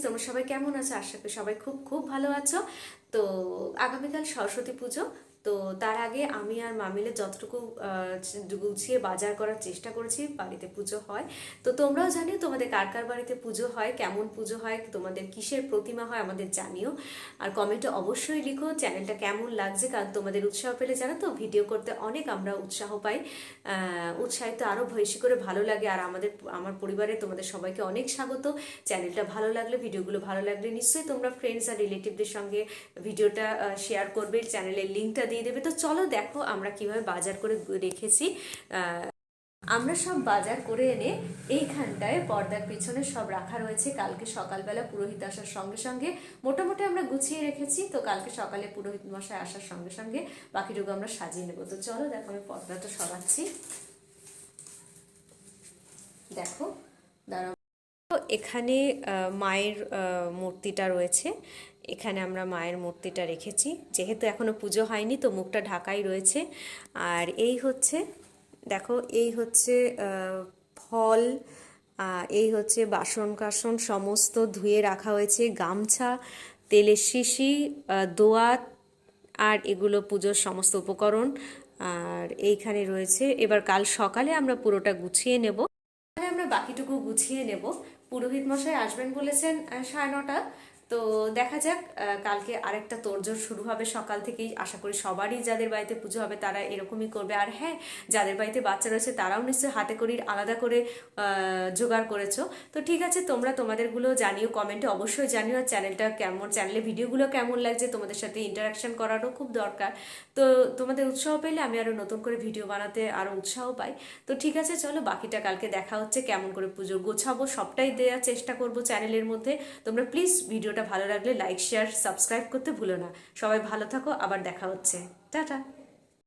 তোমরা সবাই কেমন আছো? আশা করি সবাই খুব খুব ভালো আছো। তো আগামীকাল সরস্বতী পুজো। তো তার আগে আমি আর মা মিলে যতটুকু গুছিয়ে বাজার করার চেষ্টা করেছি, বাড়িতে পুজো হয়। তো তোমরাও জানিও তোমাদের কার কার বাড়িতে পুজো হয়, কেমন পুজো হয়, তোমাদের কিসের প্রতিমা হয় আমাদের জানিও। আর কমেন্টে অবশ্যই লিখো চ্যানেলটা কেমন লাগছে, কারণ তোমাদের উৎসাহ পেলে জানো তো ভিডিও করতে অনেক আমরা উৎসাহ পাই। উৎসাহিত আরও বেশি করে ভালো লাগে। আর আমার পরিবারে তোমাদের সবাইকে অনেক স্বাগত। চ্যানেলটা ভালো লাগলে, ভিডিওগুলো ভালো লাগলে নিশ্চয়ই তোমরা ফ্রেন্ডস আর রিলেটিভদের সঙ্গে ভিডিওটা শেয়ার করবে, চ্যানেলের লিঙ্কটা দিয়ে দেবে। তো চলো দেখো আমরা কিভাবে বাজার করে রেখেছি। আমরা সব বাজার করে এনে এইখানটায় পর্দার পিছনে সব রাখা রয়েছে। কালকে সকালবেলা পুরোহিত আসার সঙ্গে সঙ্গে মোটামুটি আমরা গুছিয়ে রেখেছি। তো কালকে সকালে পুরোহিত মশাই আসার সঙ্গে সঙ্গে বাকিটুকু আমরা সাজিয়ে নেবো। তো চলো দেখো আমি পর্দাটা সরাচ্ছি, দেখো দাঁড়াও। তো এখানে মায়ের মূর্তিটা রয়েছে। এখানে আমরা মায়ের মূর্তিটা রেখেছি, যেহেতু এখনো পুজো হয়নি তো মুখটা ঢাকাই রয়েছে। আর এই হচ্ছে, দেখো এই হচ্ছে ফল, এই হচ্ছে বাসন কাসন সমস্ত ধুয়ে রাখা হয়েছে, গামছা, তেলের শিশি, দোয়াত, আর এগুলো পুজোর সমস্ত উপকরণ। আর এইখানে রয়েছে, এবার কাল সকালে আমরা পুরোটা গুছিয়ে নেব। তাহলে আমরা বাকিটুকু গুছিয়ে নেব। পুরোহিত মশাই আসবেন বলেছেন 9:30। তো দেখা যাক, কালকে আরেকটা তোড়জোড় শুরু হবে সকাল থেকেই। আশা করি সবারই যাদের বাড়িতে পুজো হবে তারা এরকমই করবে। আর হ্যাঁ, যাদের বাড়িতে বাচ্চা রয়েছে তারাও নিশ্চয়ই হাতে করির আলাদা করে জোগাড় করেছো। তো ঠিক আছে, তোমরা তোমাদেরগুলো জানিও, কমেন্টে অবশ্যই জানিও। আর চ্যানেলটা কেমন, চ্যানেলে ভিডিওগুলো কেমন লাগছে, তোমাদের সাথে ইন্টারাকশন করারও খুব দরকার। তো তোমাদের উৎসাহ পেলে আমি আরও নতুন করে ভিডিও বানাতে আরও উৎসাহ পাই। তো ঠিক আছে, চলো বাকিটা কালকে দেখা হচ্ছে। কেমন করে পুজো গোছাবো সবটাই দেওয়ার চেষ্টা করবো চ্যানেলের মধ্যে। তোমরা প্লিজ ভিডিওটা ভালো লাগলে লাইক শেয়ার সাবস্ক্রাইব করতে ভুলো না। সবাই ভালো থাকো, আবার দেখা হচ্ছে। টাটা।